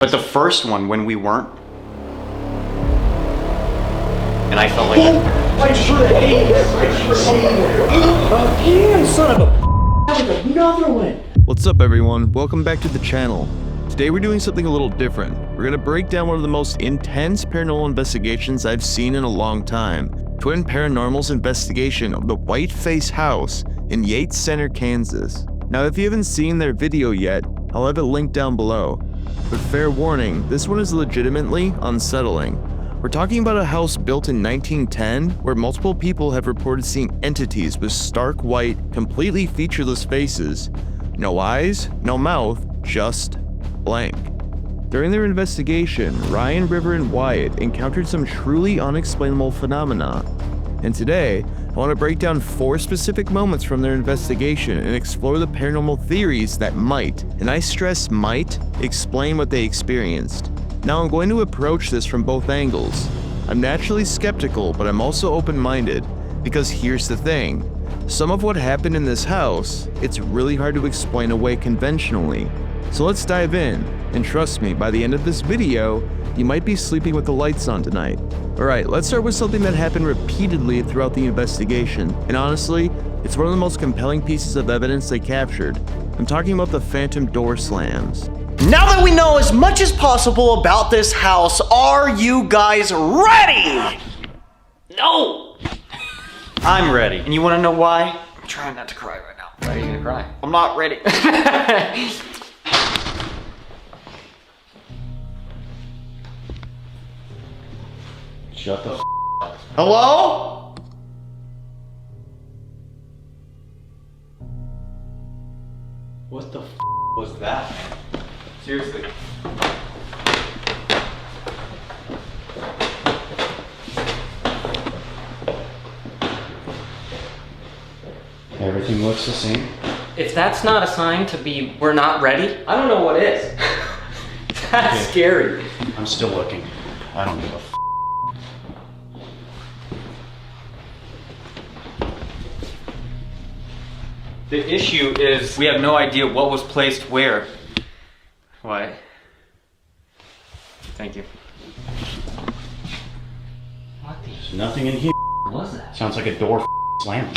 But the first one, when we weren't. And I felt like Again, son of a another one. What's up everyone, welcome back to the channel. Today we're doing something a little different. We're gonna break down one of the most intense paranormal investigations I've seen in a long time. Twin Paranormal's investigation of the White Face House in Yates Center, Kansas. Now if you haven't seen their video yet, I'll have it linked down below. But fair warning, this one is legitimately unsettling. We're talking about a house built in 1910 where multiple people have reported seeing entities with stark white, completely featureless faces. No eyes, no mouth, just blank. During their investigation, Ryan, River, and Wyatt encountered some truly unexplainable phenomena. And today, I want to break down 4 specific moments from their investigation and explore the paranormal theories that might, and I stress might, explain what they experienced. Now I'm going to approach this from both angles. I'm naturally skeptical, but I'm also open-minded, because here's the thing. Some of what happened in this house, it's really hard to explain away conventionally. So let's dive in, and trust me, by the end of this video, you might be sleeping with the lights on tonight. Alright, let's start with something that happened repeatedly throughout the investigation, and honestly, it's one of the most compelling pieces of evidence they captured. I'm talking about the phantom door slams. Now that we know as much as possible about this house, are you guys ready? No! I'm ready. And you want to know why? I'm trying not to cry right now. Why are you gonna cry? I'm not ready. Shut the f up. Hello? What the f was that? Seriously. Everything looks the same. If that's not a sign to be we're not ready, I don't know what is. That's scary. I'm still looking. I don't give a f. The issue is we have no idea what was placed where. Why? Thank you. What the There's nothing in here. was that? Sounds like a door slamming.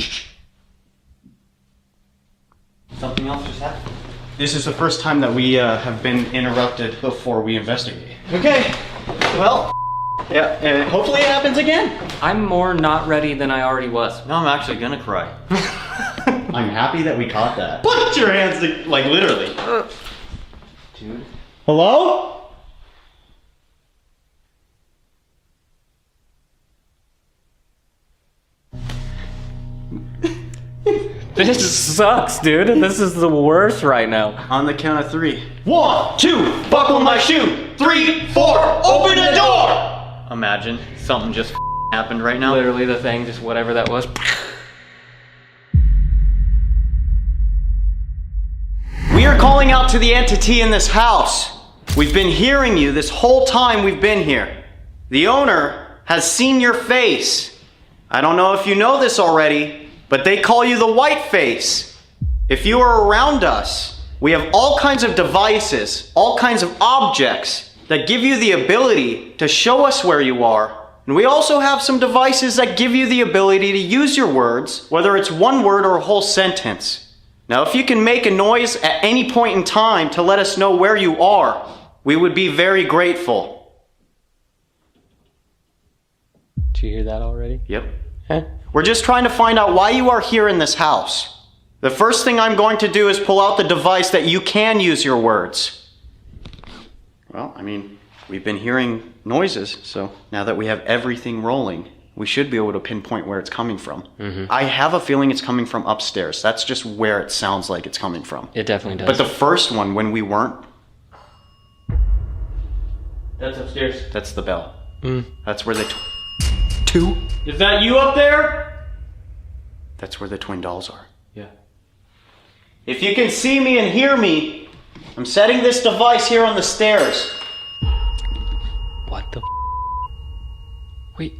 Something else just happened. This is the first time that we have been interrupted before we investigate. Okay. Well, yeah, hopefully it happens again. I'm more not ready than I already was. Now I'm actually gonna cry. I'm happy that we caught that. Put your hands, like literally. Dude. Hello? This sucks, dude. This is the worst right now. On the count of 3. 1, 2, buckle my shoe. 3, 4, open the door! Imagine something just happened right now. Literally the thing, just whatever that was. We are calling out to the entity in this house. We've been hearing you this whole time we've been here. The owner has seen your face. I don't know if you know this already, but they call you the White Face. If you are around us, we have all kinds of devices, all kinds of objects that give you the ability to show us where you are. And we also have some devices that give you the ability to use your words, whether it's one word or a whole sentence. Now, if you can make a noise at any point in time to let us know where you are, we would be very grateful. Did you hear that already? Yep. Huh? We're just trying to find out why you are here in this house. The first thing I'm going to do is pull out the device that you can use your words. Well, I mean, we've been hearing noises, so now that we have everything rolling, we should be able to pinpoint where it's coming from. Mm-hmm. I have a feeling it's coming from upstairs. That's just where it sounds like it's coming from. It definitely does. But the first one, when we weren't, That's upstairs. that's the bell. Mm. That's where the two. Is that you up there? That's where the twin dolls are. Yeah. If you can see me and hear me, I'm setting this device here on the stairs. What the Wait.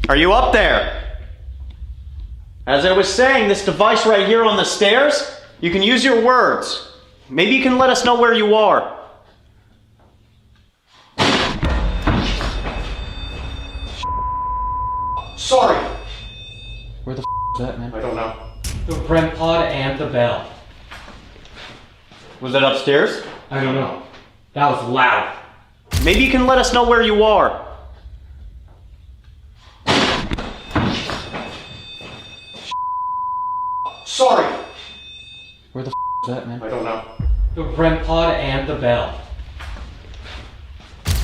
Are you up there? As I was saying, this device right here on the stairs, you can use your words. Maybe you can let us know where you are. Sorry. Where the is that, man? I don't know. The REM pod and the bell. Was it upstairs? I don't know. That was loud. Maybe you can let us know where you are. Sorry. Where the is that, man? I don't know. The REM pod and the bell.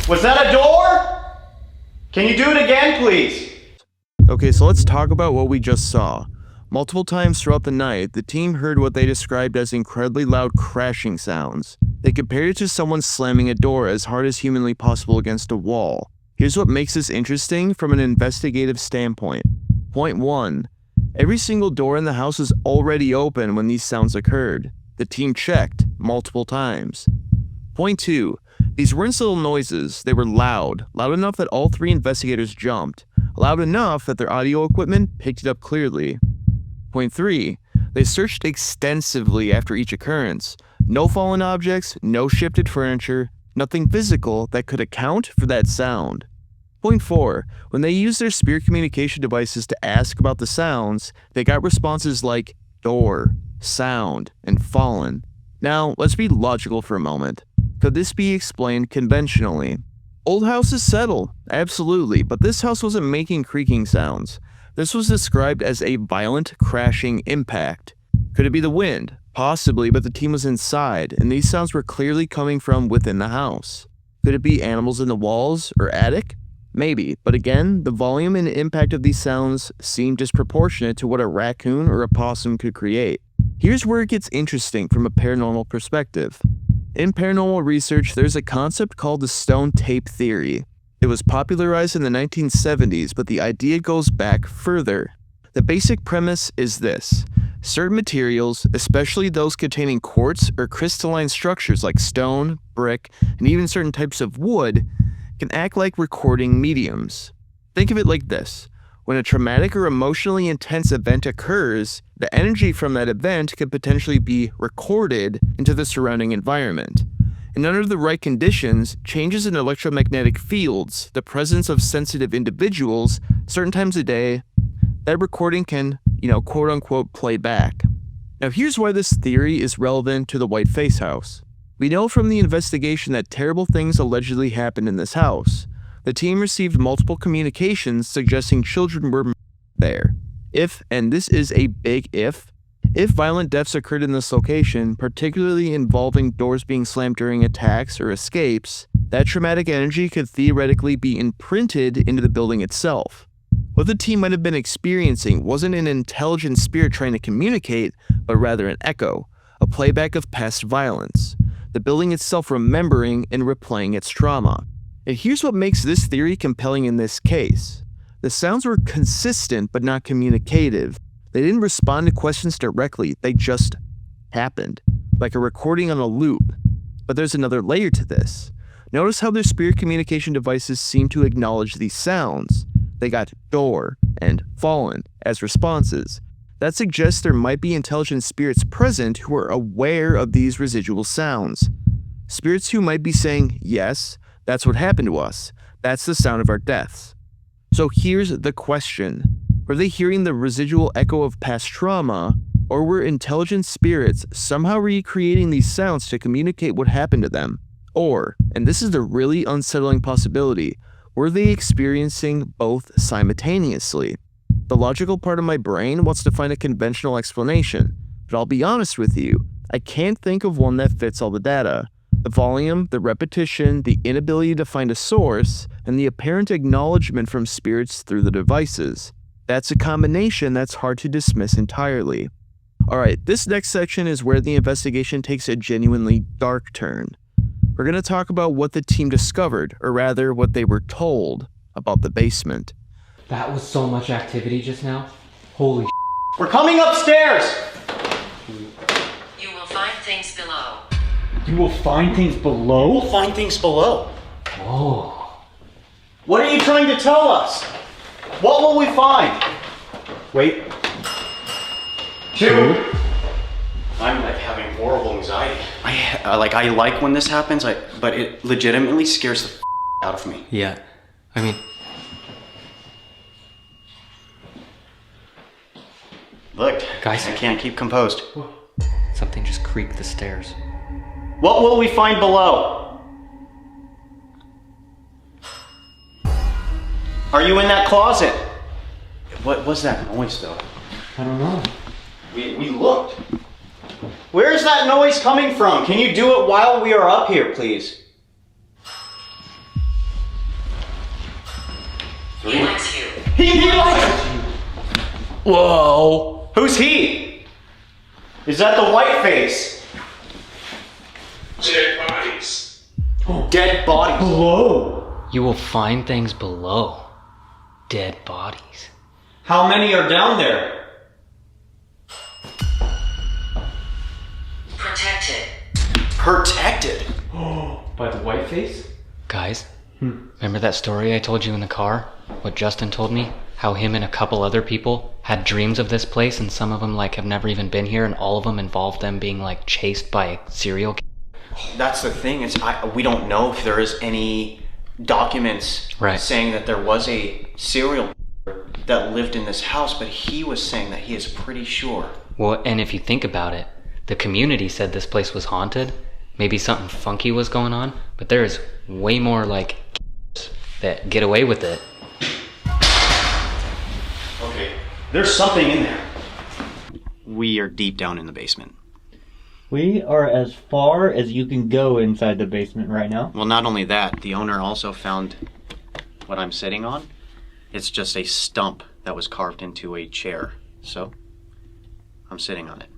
Was that a door? Can you do it again, please? Okay, so let's talk about what we just saw. Multiple times throughout the night, the team heard what they described as incredibly loud crashing sounds. They compared it to someone slamming a door as hard as humanly possible against a wall. Here's what makes this interesting from an investigative standpoint. Point 1. Every single door in the house was already open when these sounds occurred. The team checked multiple times. Point 2. These weren't subtle noises, they were loud enough that all 3 investigators jumped, loud enough that their audio equipment picked it up clearly. Point 3. They searched extensively after each occurrence. No fallen objects, no shifted furniture, nothing physical that could account for that sound. Point 4. When they used their spirit communication devices to ask about the sounds, they got responses like door, sound, and fallen. Now, let's be logical for a moment. Could this be explained conventionally? Old houses settle, absolutely, but this house wasn't making creaking sounds. This was described as a violent crashing impact. Could it be the wind? Possibly, but the team was inside, and these sounds were clearly coming from within the house. Could it be animals in the walls or attic? Maybe, but again, the volume and impact of these sounds seemed disproportionate to what a raccoon or a possum could create. Here's where it gets interesting from a paranormal perspective. In paranormal research, there's a concept called the stone tape theory. It was popularized in the 1970s, but the idea goes back further. The basic premise is this. Certain materials, especially those containing quartz or crystalline structures like stone, brick, and even certain types of wood, can act like recording mediums. Think of it like this. When a traumatic or emotionally intense event occurs, the energy from that event could potentially be recorded into the surrounding environment. And under the right conditions, changes in electromagnetic fields, the presence of sensitive individuals, certain times a day, that recording can, quote unquote, play back. Now here's why this theory is relevant to the White Face House. We know from the investigation that terrible things allegedly happened in this house. The team received multiple communications suggesting children were there. If, and this is a big if violent deaths occurred in this location, particularly involving doors being slammed during attacks or escapes, that traumatic energy could theoretically be imprinted into the building itself. What the team might have been experiencing wasn't an intelligent spirit trying to communicate, but rather an echo, a playback of past violence, the building itself remembering and replaying its trauma. And here's what makes this theory compelling in this case. The sounds were consistent but not communicative. They didn't respond to questions directly, they just happened, like a recording on a loop. But there's another layer to this. Notice how their spirit communication devices seem to acknowledge these sounds. They got door and fallen as responses. That suggests there might be intelligent spirits present who are aware of these residual sounds. Spirits who might be saying, yes, that's what happened to us. That's the sound of our deaths. So here's the question. Were they hearing the residual echo of past trauma, or were intelligent spirits somehow recreating these sounds to communicate what happened to them? Or, and this is the really unsettling possibility, were they experiencing both simultaneously? The logical part of my brain wants to find a conventional explanation, but I'll be honest with you, I can't think of one that fits all the data. The volume, the repetition, the inability to find a source, and the apparent acknowledgement from spirits through the devices. That's a combination that's hard to dismiss entirely. Alright, this next section is where the investigation takes a genuinely dark turn. We're going to talk about what the team discovered, or rather what they were told about the basement. That was so much activity just now. Holy sh**. We're coming upstairs! You will find things below. You will find things below? We'll find things below. Oh. What are you trying to tell us? What will we find? Wait. 2. I'm like having horrible anxiety. I like when this happens, but it legitimately scares the out of me. Yeah. I mean... Look, Guys. I can't keep composed. Something just creaked the stairs. What will we find below? Are you in that closet? What was that noise though? I don't know. We looked. Where's that noise coming from? Can you do it while we are up here, please? He likes you. He likes you. Whoa! Who's he? Is that the white face? Dead bodies. Dead bodies. Below. You will find things below. Dead bodies. How many are down there? Protected. Protected. By the white face? Guys, remember that story I told you in the car? What Justin told me? How him and a couple other people had dreams of this place, and some of them like have never even been here, and all of them involved them being like chased by a serial killer. That's the thing. We don't know if there is any documents saying that there was a serial killer that lived in this house, but he was saying that he is pretty sure. Well, and if you think about it, the community said this place was haunted. Maybe something funky was going on, but there is way more like that get away with it. Okay, there's something in there. We are deep down in the basement. We are as far as you can go inside the basement right now. Well, not only that, the owner also found what I'm sitting on. It's just a stump that was carved into a chair. So, I'm sitting on it.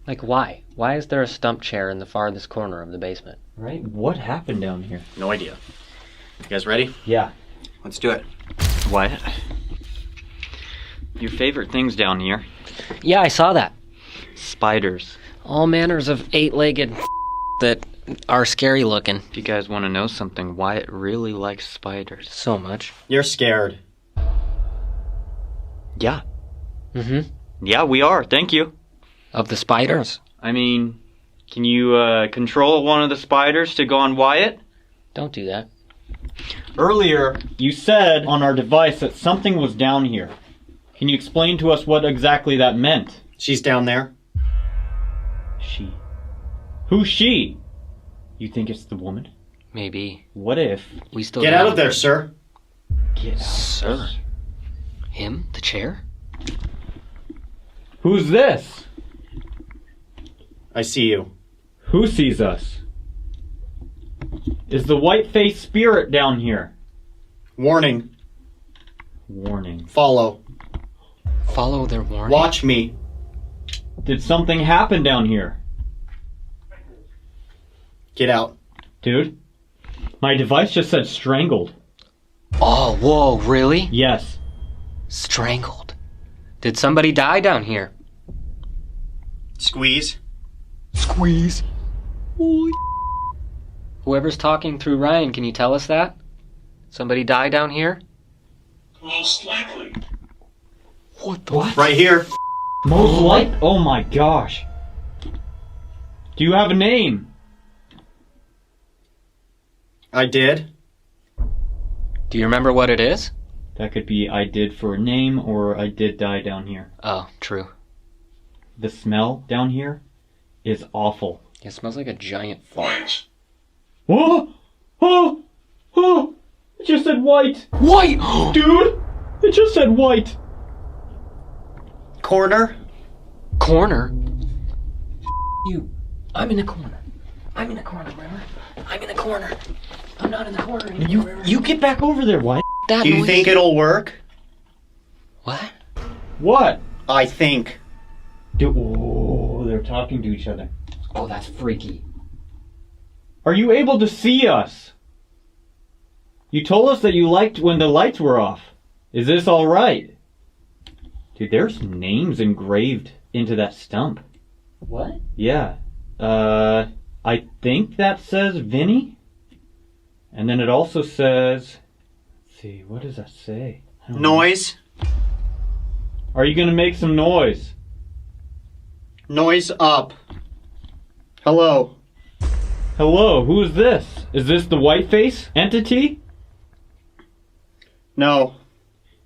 Like, why? Why is there a stump chair in the farthest corner of the basement? Right? What happened down here? No idea. You guys ready? Yeah. Let's do it. Wyatt, your favorite things down here? Yeah, I saw that. Spiders. All manners of eight-legged that are scary looking. If you guys want to know something, Wyatt really likes spiders. So much. You're scared. Yeah. Mm-hmm. Yeah, we are. Thank you. Of the spiders? I mean, can you control one of the spiders to go on Wyatt? Don't do that. Earlier, you said on our device that something was down here. Can you explain to us what exactly that meant? She's down there. She. Who's she? You think it's the woman? Maybe. What if? We still Get don't- out of there, sir. Get out. Sir? Him? The chair? Who's this? I see you. Who sees us? Is the white-faced spirit down here? Warning. Warning. Follow. Follow their warning? Watch me. Did something happen down here? Get out. Dude, my device just said strangled. Oh, whoa, really? Yes. Strangled. Did somebody die down here? Squeeze. Squeeze. Whoever's talking through Ryan, can you tell us that? Somebody die down here? Most likely. What the? What? Right here. Most light? Oh my gosh. Do you have a name? I did. Do you remember what it is? That could be I did for a name or I did die down here. Oh, true. The smell down here is awful. It smells like a giant fart. White. Oh! Oh! Oh! It just said white! White! Dude! It just said white! Corner. Corner? You. I'm in the corner. I'm in the corner, remember? I'm in the corner. I'm not in the corner anymore. remember? You get back over there, Wyatt. That Do you noise- think it'll work? What? What? I think. Oh, they're talking to each other. Oh, that's freaky. Are you able to see us? You told us that you liked when the lights were off. Is this alright? Dude, there's names engraved into that stump. What? Yeah. I think that says Vinny. And then it also says... Let's see, what does that say? I don't know. Noise. Are you gonna make some noise? Noise up. Hello. Hello, who is this? Is this the whiteface entity? No.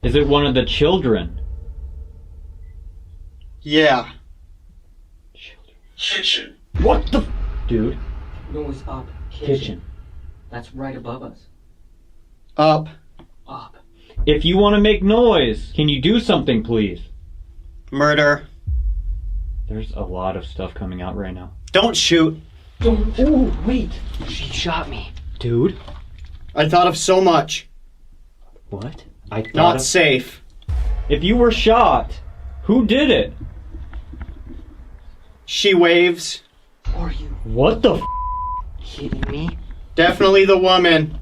Is it one of the children? Yeah. Kitchen. What the? Dude, Noise up. kitchen. That's right above us. Up. Up. If you want to make noise, can you do something, please? Murder. There's a lot of stuff coming out right now. Don't shoot. Don't. Ooh, wait. She shot me. Dude, I thought of so much. what? I thought Not of- safe. If you were shot, who did it? She waves. Are you What the? kidding me? Definitely the woman.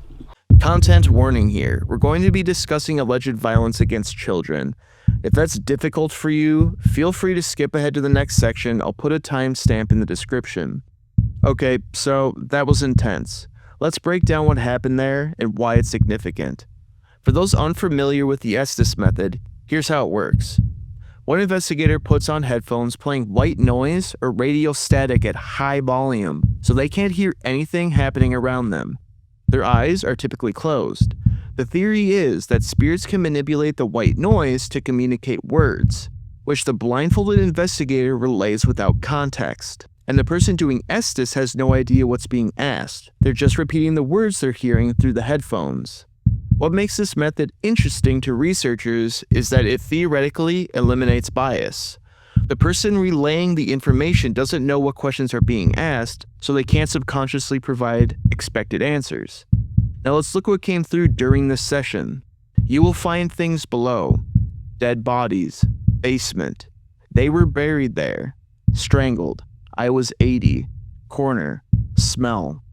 Content warning here. We're going to be discussing alleged violence against children. If that's difficult for you, feel free to skip ahead to the next section. I'll put a timestamp in the description. Okay, so that was intense. Let's break down what happened there and why it's significant. For those unfamiliar with the Estes method, here's how it works. One investigator puts on headphones playing white noise or radio static at high volume, so they can't hear anything happening around them. Their eyes are typically closed. The theory is that spirits can manipulate the white noise to communicate words, which the blindfolded investigator relays without context. And the person doing Estes has no idea what's being asked. They're just repeating the words they're hearing through the headphones. What makes this method interesting to researchers is that it theoretically eliminates bias. The person relaying the information doesn't know what questions are being asked, so they can't subconsciously provide expected answers. Now let's look what came through during this session. You will find things below. Dead bodies. Basement. They were buried there. Strangled. I was 80. Corner. Smell.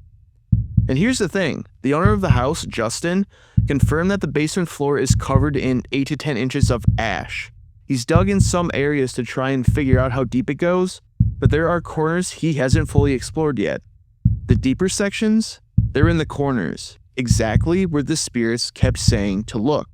And here's the thing. The owner of the house, Justin, confirmed that the basement floor is covered in 8 to 10 inches of ash. He's dug in some areas to try and figure out how deep it goes, but there are corners he hasn't fully explored yet. The deeper sections, they're in the corners, exactly where the spirits kept saying to look.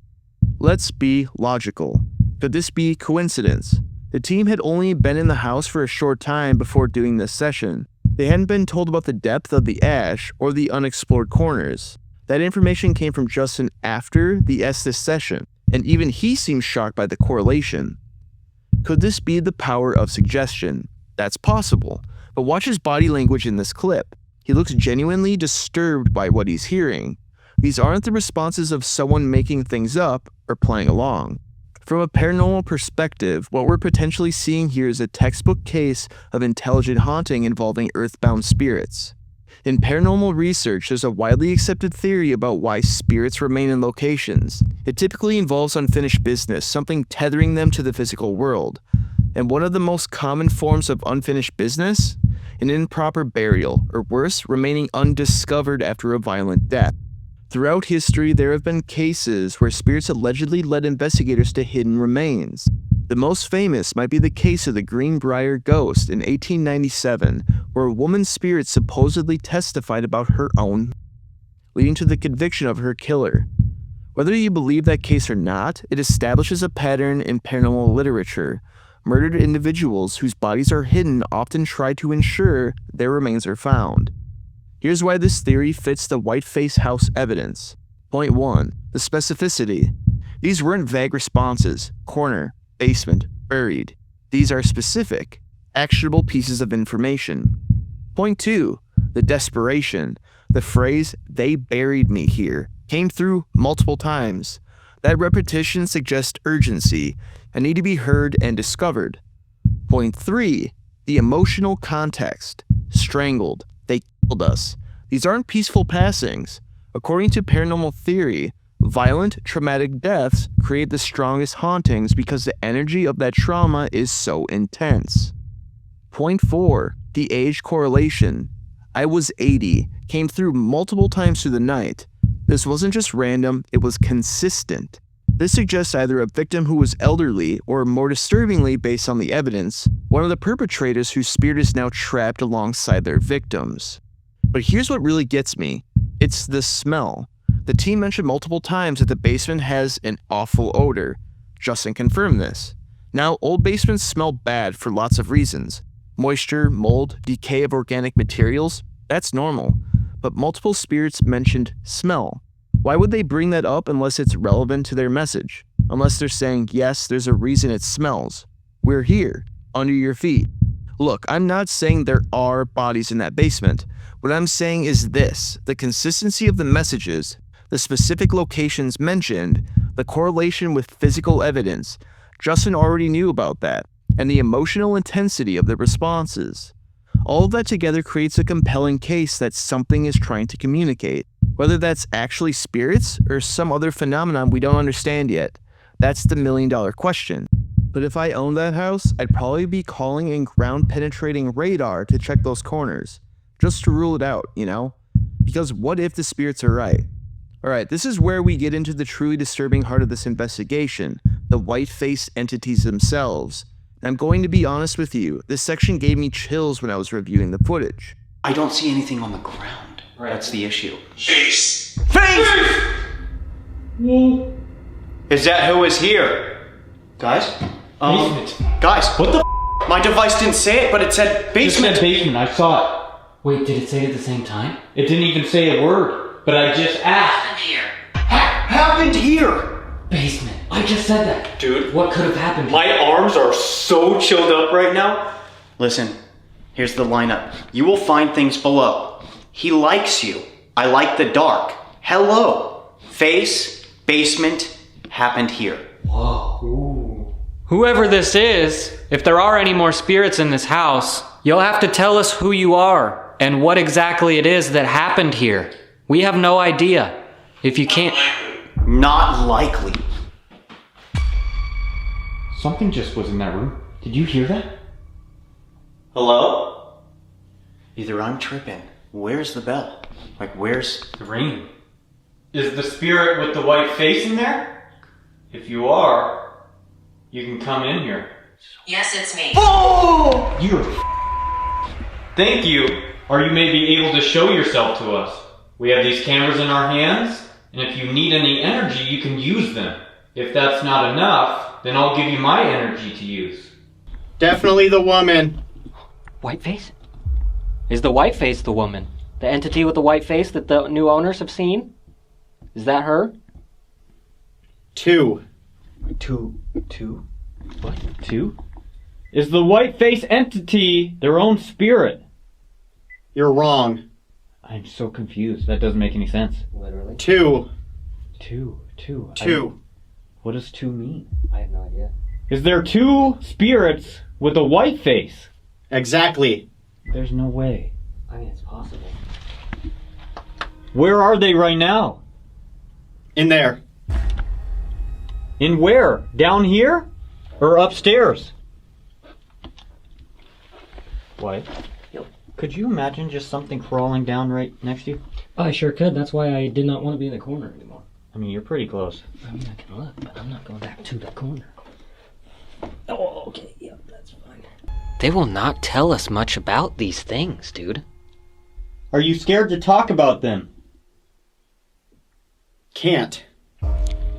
Let's be logical. Could this be coincidence? The team had only been in the house for a short time before doing this session. They hadn't been told about the depth of the ash or the unexplored corners. That information came from Justin after the Estes session, and even he seemed shocked by the correlation. Could this be the power of suggestion? That's possible, but watch his body language in this clip. He looks genuinely disturbed by what he's hearing. These aren't the responses of someone making things up or playing along. From a paranormal perspective, what we're potentially seeing here is a textbook case of intelligent haunting involving earthbound spirits. In paranormal research, there's a widely accepted theory about why spirits remain in locations. It typically involves unfinished business, something tethering them to the physical world. And one of the most common forms of unfinished business? An improper burial, or worse, remaining undiscovered after a violent death. Throughout history, there have been cases where spirits allegedly led investigators to hidden remains. The most famous might be the case of the Greenbrier ghost in 1897, where a woman's spirit supposedly testified about her own, leading to the conviction of her killer. Whether you believe that case or not, it establishes a pattern in paranormal literature. Murdered individuals whose bodies are hidden often try to ensure their remains are found. Here's why this theory fits the Whiteface house evidence. Point 1. The specificity. These weren't vague responses. Corner, basement, buried. These are specific, actionable pieces of information. Point 2. The desperation. The phrase, "they buried me here," came through multiple times. That repetition suggests urgency, a need to be heard and discovered. Point 3. The emotional context. Strangled. They killed us. These aren't peaceful passings. According to paranormal theory, violent, traumatic deaths create the strongest hauntings because the energy of that trauma is so intense. Point 4. The age correlation. I was 80 came through multiple times through the night. This wasn't just random, it was consistent. This suggests either a victim who was elderly, or more disturbingly based on the evidence, one of the perpetrators whose spirit is now trapped alongside their victims. But here's what really gets me. It's the smell. The team mentioned multiple times that the basement has an awful odor. Justin confirmed this. Now, old basements smell bad for lots of reasons. Moisture, mold, decay of organic materials, that's normal. But multiple spirits mentioned smell. Why would they bring that up unless it's relevant to their message? Unless they're saying, yes, there's a reason it smells. We're here. under your feet. Look, I'm not saying there are bodies in that basement. What I'm saying is this: the consistency of the messages, the specific locations mentioned, the correlation with physical evidence. Justin already knew about that, and the emotional intensity of the responses. All of that together creates a compelling case that something is trying to communicate. Whether that's actually spirits or some other phenomenon we don't understand yet, that's the million-dollar question. But if I owned that house, I'd probably be calling in ground-penetrating radar to check those corners, just to rule it out, you know? Because what if the spirits are right? Alright, this is where we get into the truly disturbing heart of this investigation, the white-faced entities themselves. And I'm going to be honest with you, this section gave me chills when I was reviewing the footage. I don't see anything on the ground. That's the issue. Face. Face! Is that who is here? Guys? Basement. Guys, What the my device didn't say it, but it said It basement. said basement. I saw it. Wait, did it say it at the same time? It didn't even say a word. But I just asked. I'm here. Happened here. Basement. I just said that. Dude, What could have happened? my arms are so chilled up right now. Listen, here's the lineup. You will find things below. He likes you. I like the dark. Hello. Face, basement, happened here. Whoever this is, if there are any more spirits in this house, you'll have to tell us who you are and what exactly it is that happened here. We have no idea. If you can't... Likely. Not likely. Something just was in that room. Did you hear that? Hello? Either I'm tripping. Where's the bell? Like, where's... The ring. Is the spirit with the white face in there? If you are, you can come in here. Yes, it's me. Oh! You're Thank you. Or you may be able to show yourself to us. We have these cameras in our hands, and if you need any energy, you can use them. If that's not enough, then I'll give you my energy to use. Definitely the woman. White face? Is the white face the woman? The entity with the white face that the new owners have seen? Is that her? Two. Two? What? Two? Is the white face entity their own spirit? You're wrong. I'm so confused. That doesn't make any sense. Literally. Two. Two. What does two mean? I have no idea. Is there two spirits with a white face? Exactly. There's no way. I mean, it's possible. Where are they right now? In there. In where? Down here? Or upstairs? What? Could you imagine just something crawling down right next to you? I sure could. That's why I did not want to be in the corner anymore. I mean, you're pretty close. I mean, I can look, but I'm not going back to the corner. Oh, okay. Yep, that's fine. They will not tell us much about these things, dude. Are you scared to talk about them? Can't.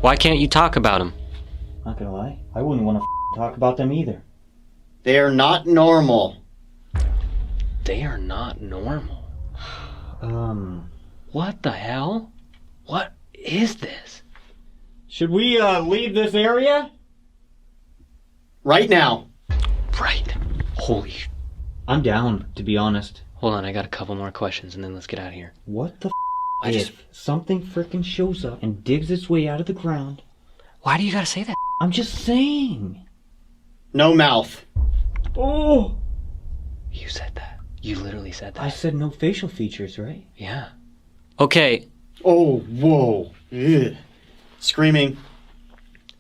Why can't you talk about them? Not gonna lie, I wouldn't want to talk about them either. They are not normal. They are not normal. What the hell? What is this? Should we, leave this area? Right now. Right. Holy I'm down, to be honest. Hold on, I got a couple more questions and then let's get out of here. What the I if just... something frickin' shows up and digs its way out of the ground? Why do you gotta say that? I'm just saying. No mouth. Oh! You said that. You literally said that. I said no facial features, right? Yeah. Okay. Oh, whoa. Ugh. Screaming.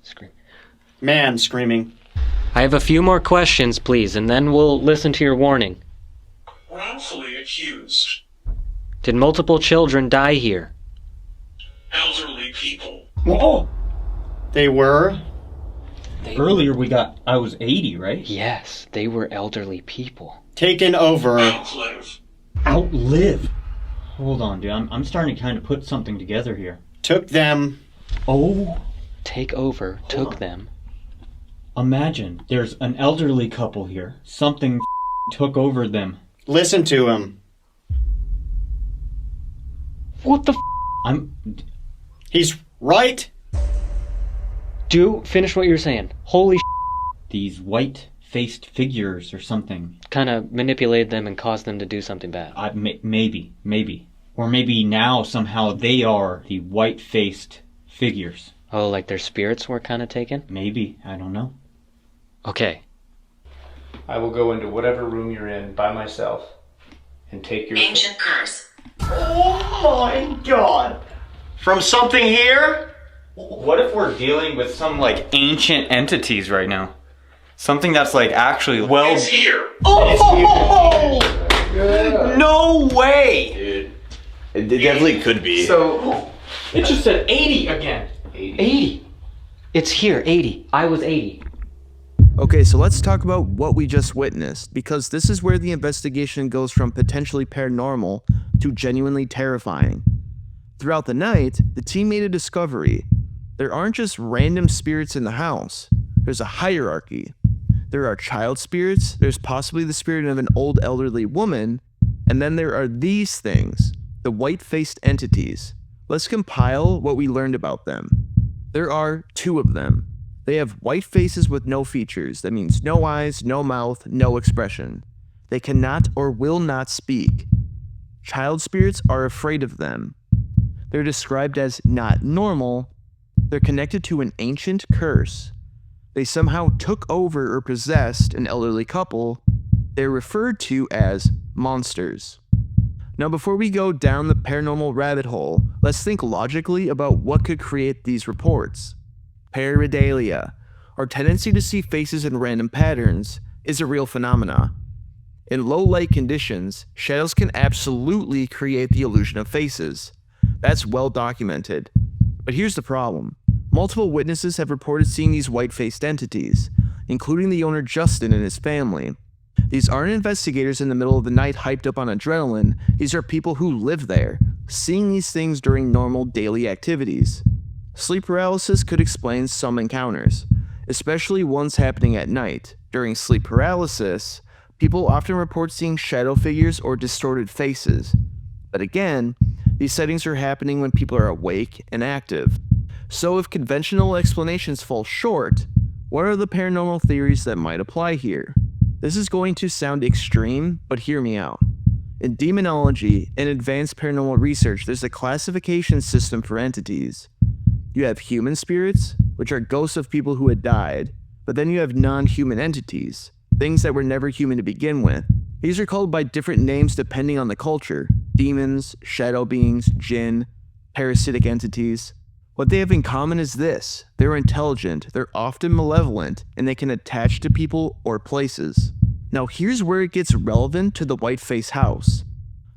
Scream. Man screaming. I have a few more questions, please, and then we'll listen to your warning. Wrongfully accused. Did multiple children die here? Elderly people. Oh! They were. Earlier I was 80, right? Yes, they were elderly people. Taken over. Outlive. Outlive? Hold on, dude. I'm starting to kind of put something together here. Took them. Oh, Take over, took them. imagine there's an elderly couple here. Something took over them. Listen to him. What the He's right. Do finish what you're saying. Holy These white white-faced figures or something. Kind of manipulated them and caused them to do something bad. Maybe. Or maybe now somehow they are the white-faced figures. Oh, like their spirits were kind of taken? Maybe, I don't know. Okay. I will go into whatever room you're in by myself and take your... Ancient curse. Oh my god! From something here? What if we're dealing with some, like, ancient entities right now? Something that's, like, actually well... It's here. Oh! No way! Dude, it definitely could be. So, it just said 80 again. 80. It's here, 80. I was 80. Okay, so let's talk about what we just witnessed, because this is where the investigation goes from potentially paranormal to genuinely terrifying. Throughout the night, the team made a discovery. There aren't just random spirits in the house. There's a hierarchy. There are child spirits, there's possibly the spirit of an old elderly woman, and then there are these things, the white-faced entities. Let's compile what we learned about them. There are 2 of them. They have white faces with no features. That means no eyes, no mouth, no expression. They cannot or will not speak. Child spirits are afraid of them. They're described as not normal. They're connected to an ancient curse. They somehow took over or possessed an elderly couple. They're referred to as monsters. Now, before we go down the paranormal rabbit hole, let's think logically about what could create these reports. Pareidolia, our tendency to see faces in random patterns, is a real phenomena. In low light conditions, shadows can absolutely create the illusion of faces. That's well documented. But here's the problem. Multiple witnesses have reported seeing these white-faced entities, including the owner Justin and his family. These aren't investigators in the middle of the night hyped up on adrenaline. These are people who live there, seeing these things during normal daily activities. Sleep paralysis could explain some encounters, especially ones happening at night. During sleep paralysis, people often report seeing shadow figures or distorted faces. But again, these sightings are happening when people are awake and active. So if conventional explanations fall short, what are the paranormal theories that might apply here? This is going to sound extreme, but hear me out. In demonology and advanced paranormal research, there's a classification system for entities. You have human spirits, which are ghosts of people who had died, but then you have non-human entities, things that were never human to begin with. These are called by different names depending on the culture: demons, shadow beings, jinn, parasitic entities. What they have in common is this: they're intelligent, they're often malevolent, and they can attach to people or places. Now here's where it gets relevant to the white-face house.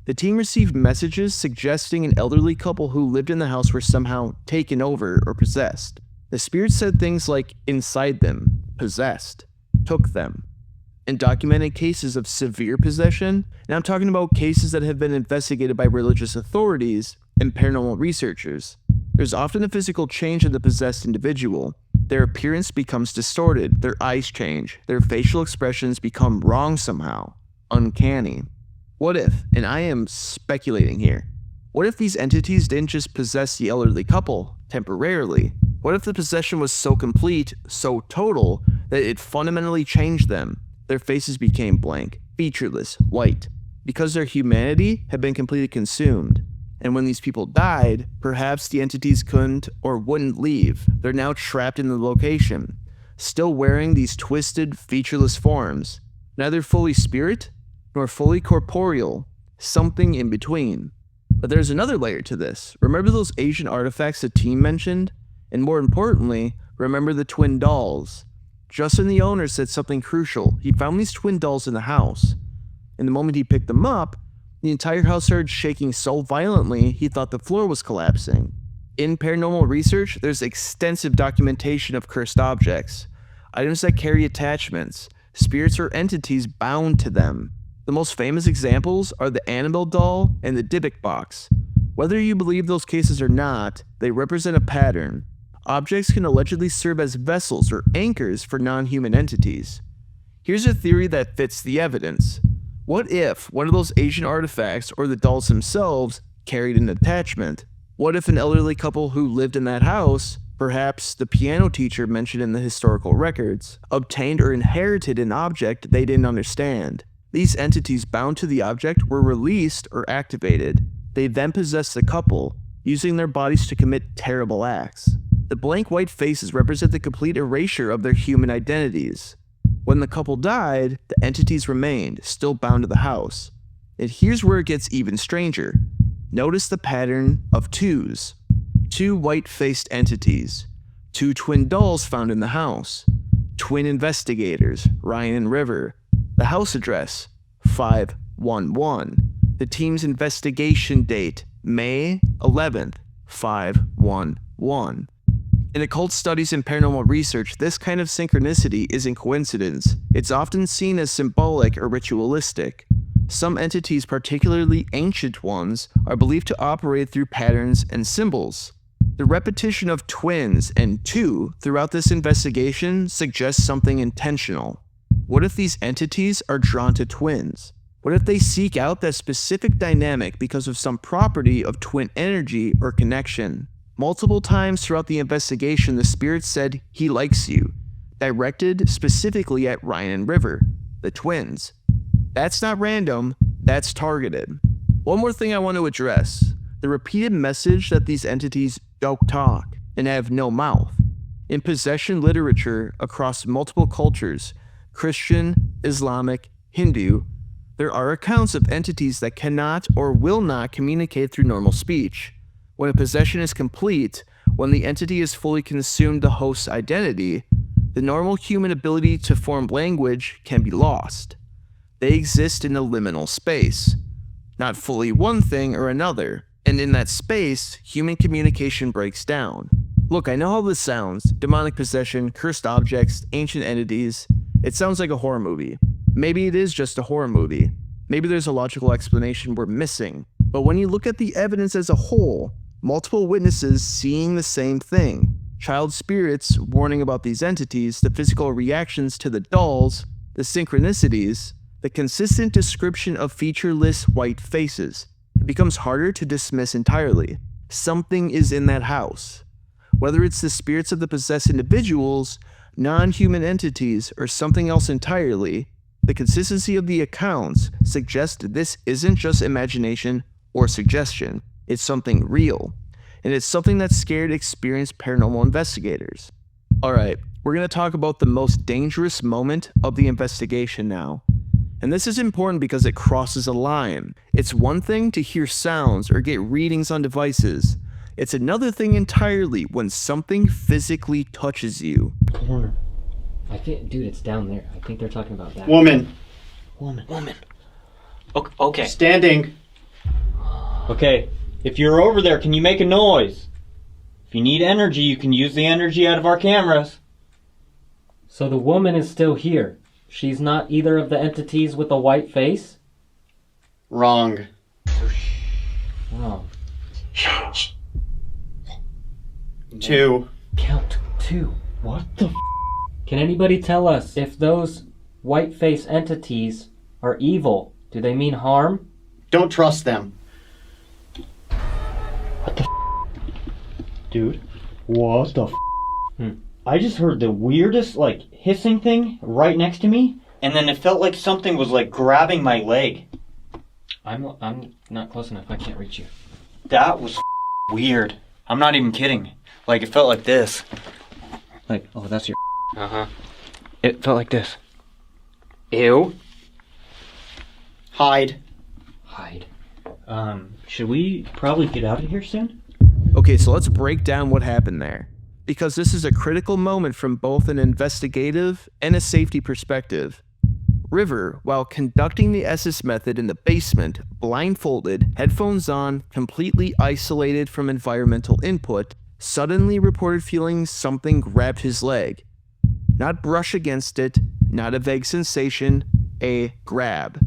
The team received messages suggesting an elderly couple who lived in the house were somehow taken over or possessed. The spirits said things like inside them, possessed, took them, and documented cases of severe possession. And I'm talking about cases that have been investigated by religious authorities and paranormal researchers. There's often a physical change in the possessed individual. Their appearance becomes distorted, their eyes change, their facial expressions become wrong somehow, uncanny. What if, and I am speculating here, what if these entities didn't just possess the elderly couple temporarily? What if the possession was so complete, so total, that it fundamentally changed them? Their faces became blank, featureless, white, because their humanity had been completely consumed. And when these people died, perhaps the entities couldn't or wouldn't leave. They're now trapped in the location, still wearing these twisted, featureless forms, neither fully spirit nor fully corporeal, something in between. But there's another layer to this. Remember those Asian artifacts the team mentioned? And more importantly, remember the twin dolls. Justin, the owner, said something crucial. He found these twin dolls in the house. And the moment he picked them up, the entire house started shaking so violently he thought the floor was collapsing. In paranormal research, there's extensive documentation of cursed objects, items that carry attachments, spirits or entities bound to them. The most famous examples are the Annabelle doll and the Dybbuk box. Whether you believe those cases or not, they represent a pattern. Objects can allegedly serve as vessels or anchors for non-human entities. Here's a theory that fits the evidence. What if one of those Asian artifacts or the dolls themselves carried an attachment? What if an elderly couple who lived in that house Perhaps the piano teacher mentioned in the historical records obtained or inherited an object they didn't understand. These entities bound to the object were released or activated. They then possessed the couple, using their bodies to commit terrible acts. The blank white faces represent the complete erasure of their human identities. When the couple died, the entities remained, still bound to the house. And here's where it gets even stranger. Notice the pattern of twos. Two white-faced entities. Two twin dolls found in the house. Twin investigators, Ryan and River. The house address, 511. The team's investigation date, May 11th, 511. In occult studies and paranormal research, this kind of synchronicity isn't coincidence. It's often seen as symbolic or ritualistic. Some entities, particularly ancient ones, are believed to operate through patterns and symbols. The repetition of twins and two throughout this investigation suggests something intentional. What if these entities are drawn to twins? What if they seek out that specific dynamic because of some property of twin energy or connection? Multiple times throughout the investigation, the spirit said he likes you, directed specifically at Ryan and River, the twins. That's not random, that's targeted. One more thing I want to address, the repeated message that these entities don't talk and have no mouth. In possession literature across multiple cultures, Christian, Islamic, Hindu, there are accounts of entities that cannot or will not communicate through normal speech. When a possession is complete, when the entity has fully consumed the host's identity, the normal human ability to form language can be lost. They exist in a liminal space, not fully one thing or another, and in that space, human communication breaks down. Look, I know how this sounds, demonic possession, cursed objects, ancient entities. It sounds like a horror movie. Maybe it is just a horror movie. Maybe there's a logical explanation we're missing. But when you look at the evidence as a whole, multiple witnesses seeing the same thing, child spirits warning about these entities, the physical reactions to the dolls, the synchronicities, the consistent description of featureless white faces, it becomes harder to dismiss entirely. Something is in that house. Whether it's the spirits of the possessed individuals, non-human entities, or something else entirely, the consistency of the accounts suggests this isn't just imagination or suggestion. It's something real, and it's something that scared experienced paranormal investigators. Alright, we're going to talk about the most dangerous moment of the investigation now. And this is important because it crosses a line. It's one thing to hear sounds or get readings on devices. It's another thing entirely when something physically touches you. Corner. I think, dude, it's down there. I think they're talking about that. Woman. Woman. Okay. Standing. Okay, if you're over there, can you make a noise? If you need energy, you can use the energy out of our cameras. So the woman is still here. She's not either of the entities with a white face? Wrong. Oh. Count. 2. Count 2. What the f? Can anybody tell us if those white face entities are evil? Do they mean harm? Don't trust them. Dude, what the f? I just heard the weirdest, hissing thing right next to me, and then it felt like something was, grabbing my leg. I'm not close enough. I can't reach you. That was weird. I'm not even kidding. It felt like this. Oh, that's your Uh-huh. It felt like this. Ew. Hide. Should we probably get out of here soon? Okay, so let's break down what happened there, because this is a critical moment from both an investigative and a safety perspective. River, while conducting the SS method in the basement, blindfolded, headphones on, completely isolated from environmental input, suddenly reported feeling something grabbed his leg. Not brush against it, not a vague sensation, a grab.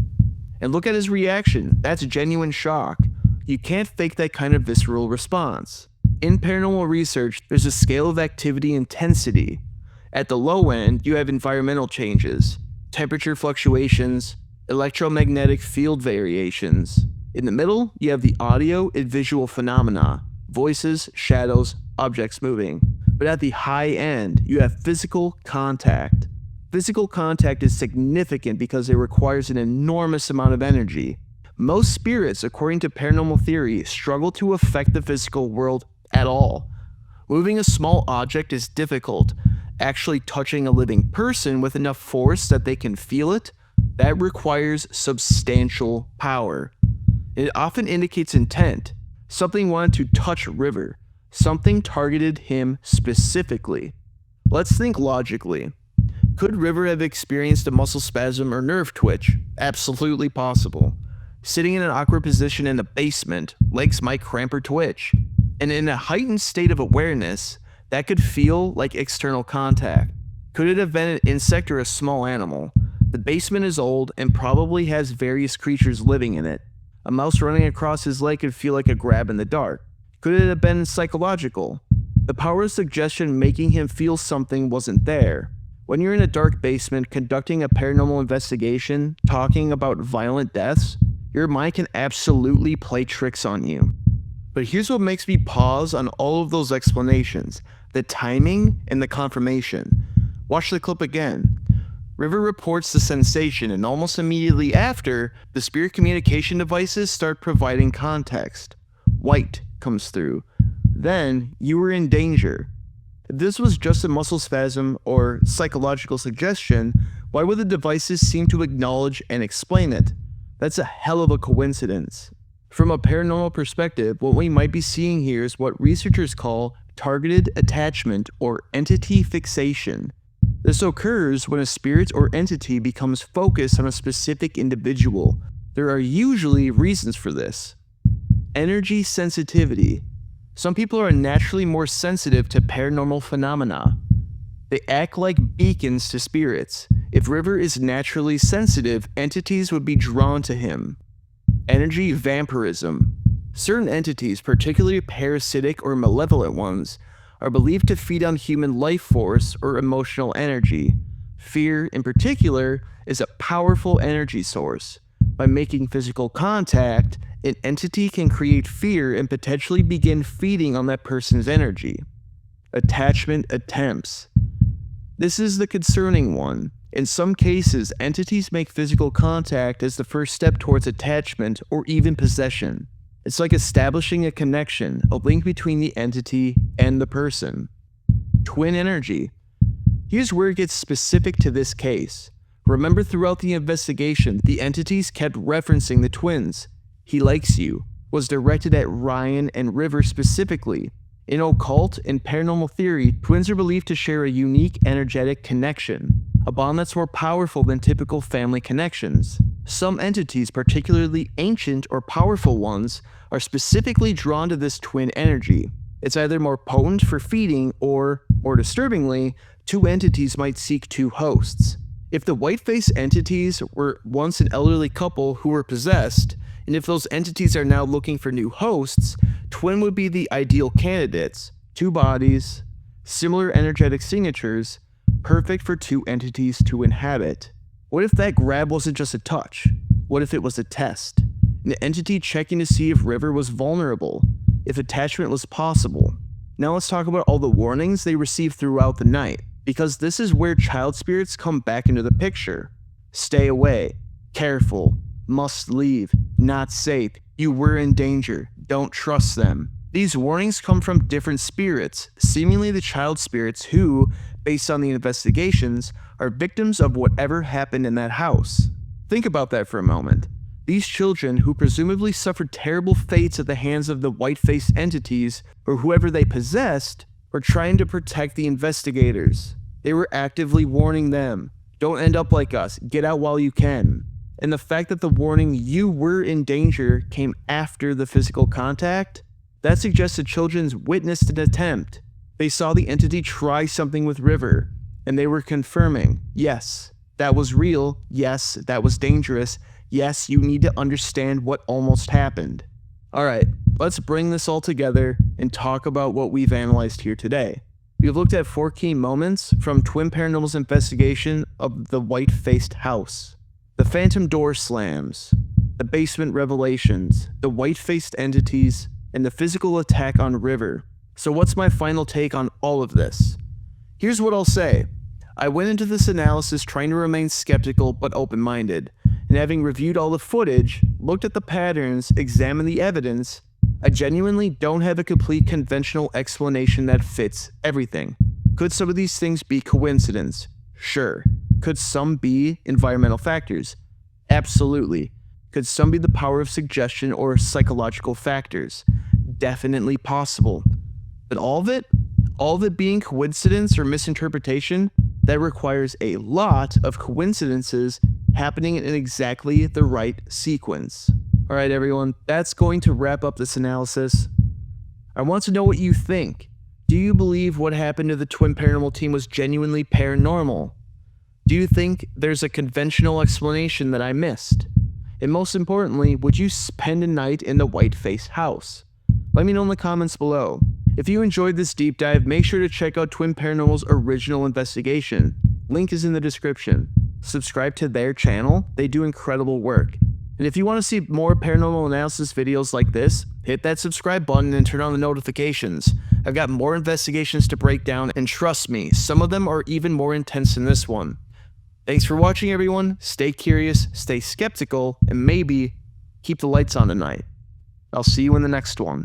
And look at his reaction, that's genuine shock. You can't fake that kind of visceral response. In paranormal research, there's a scale of activity intensity. At the low end, you have environmental changes, temperature fluctuations, electromagnetic field variations. In the middle, you have the audio and visual phenomena, voices, shadows, objects moving. But at the high end, you have physical contact. Physical contact is significant because it requires an enormous amount of energy. Most spirits, according to paranormal theory, struggle to affect the physical world at all. Moving a small object is difficult. Actually touching a living person with enough force that they can feel it, that requires substantial power. It often indicates intent. Something wanted to touch River. Something targeted him specifically. Let's think logically. Could River have experienced a muscle spasm or nerve twitch? Absolutely possible. Sitting in an awkward position in the basement, legs might cramp or twitch. And in a heightened state of awareness, that could feel like external contact. Could it have been an insect or a small animal? The basement is old and probably has various creatures living in it. A mouse running across his leg could feel like a grab in the dark. Could it have been psychological? The power of suggestion making him feel something wasn't there. When you're in a dark basement conducting a paranormal investigation, talking about violent deaths, your mind can absolutely play tricks on you. But here's what makes me pause on all of those explanations: the timing and the confirmation. Watch the clip again. River reports the sensation, and almost immediately after, the spirit communication devices start providing context. White comes through. Then, you were in danger. If this was just a muscle spasm or psychological suggestion, why would the devices seem to acknowledge and explain it? That's a hell of a coincidence. From a paranormal perspective, what we might be seeing here is what researchers call targeted attachment or entity fixation. This occurs when a spirit or entity becomes focused on a specific individual. There are usually reasons for this. Energy sensitivity. Some people are naturally more sensitive to paranormal phenomena. They act like beacons to spirits. If River is naturally sensitive, entities would be drawn to him. Energy vampirism. Certain entities, particularly parasitic or malevolent ones, are believed to feed on human life force or emotional energy. Fear, in particular, is a powerful energy source. By making physical contact, an entity can create fear and potentially begin feeding on that person's energy. Attachment attempts. This is the concerning one. In some cases, entities make physical contact as the first step towards attachment or even possession. It's like establishing a connection, a link between the entity and the person. Twin energy. Here's where it gets specific to this case. Remember, throughout the investigation, the entities kept referencing the twins. "He likes you" was directed at Ryan and River specifically. In occult and paranormal theory, twins are believed to share a unique energetic connection, a bond that's more powerful than typical family connections. Some entities, particularly ancient or powerful ones, are specifically drawn to this twin energy. It's either more potent for feeding or, more disturbingly, two entities might seek two hosts. If the white-faced entities were once an elderly couple who were possessed, and if those entities are now looking for new hosts, twin would be the ideal candidates. Two bodies, similar energetic signatures, perfect for two entities to inhabit. What if that grab wasn't just a touch? What if it was a test? An entity checking to see if River was vulnerable, if attachment was possible. Now let's talk about all the warnings they received throughout the night, because this is where child spirits come back into the picture. Stay away, careful, must leave, not safe, you were in danger, don't trust them. These warnings come from different spirits, seemingly the child spirits who, based on the investigations, are victims of whatever happened in that house. Think about that for a moment. These children, who presumably suffered terrible fates at the hands of the white-faced entities or whoever they possessed, were trying to protect the investigators. They were actively warning them, don't end up like us, get out while you can. And the fact that the warning "you were in danger" came after the physical contact, that suggests the children witnessed an attempt. They saw the entity try something with River, and they were confirming, yes, that was real, yes, that was dangerous, yes, you need to understand what almost happened. Alright, let's bring this all together and talk about what we've analyzed here today. We've looked at 4 key moments from Twin Paranormal's investigation of the white-faced house. The phantom door slams, the basement revelations, the white-faced entities, and the physical attack on River. So what's my final take on all of this? Here's what I'll say. I went into this analysis trying to remain skeptical but open-minded, and having reviewed all the footage, looked at the patterns, examined the evidence, I genuinely don't have a complete conventional explanation that fits everything. Could some of these things be coincidence? Sure. Could some be environmental factors? Absolutely. Could some be the power of suggestion or psychological factors? Definitely possible. But all of it being coincidence or misinterpretation, that requires a lot of coincidences happening in exactly the right sequence. Alright everyone, that's going to wrap up this analysis. I want to know what you think. Do you believe what happened to the Twin Paranormal team was genuinely paranormal? Do you think there's a conventional explanation that I missed? And most importantly, would you spend a night in the Whiteface house? Let me know in the comments below. If you enjoyed this deep dive, make sure to check out Twin Paranormal's original investigation. Link is in the description. Subscribe to their channel, they do incredible work. And if you want to see more paranormal analysis videos like this, hit that subscribe button and turn on the notifications. I've got more investigations to break down, and trust me, some of them are even more intense than this one. Thanks for watching everyone, stay curious, stay skeptical, and maybe keep the lights on tonight. I'll see you in the next one.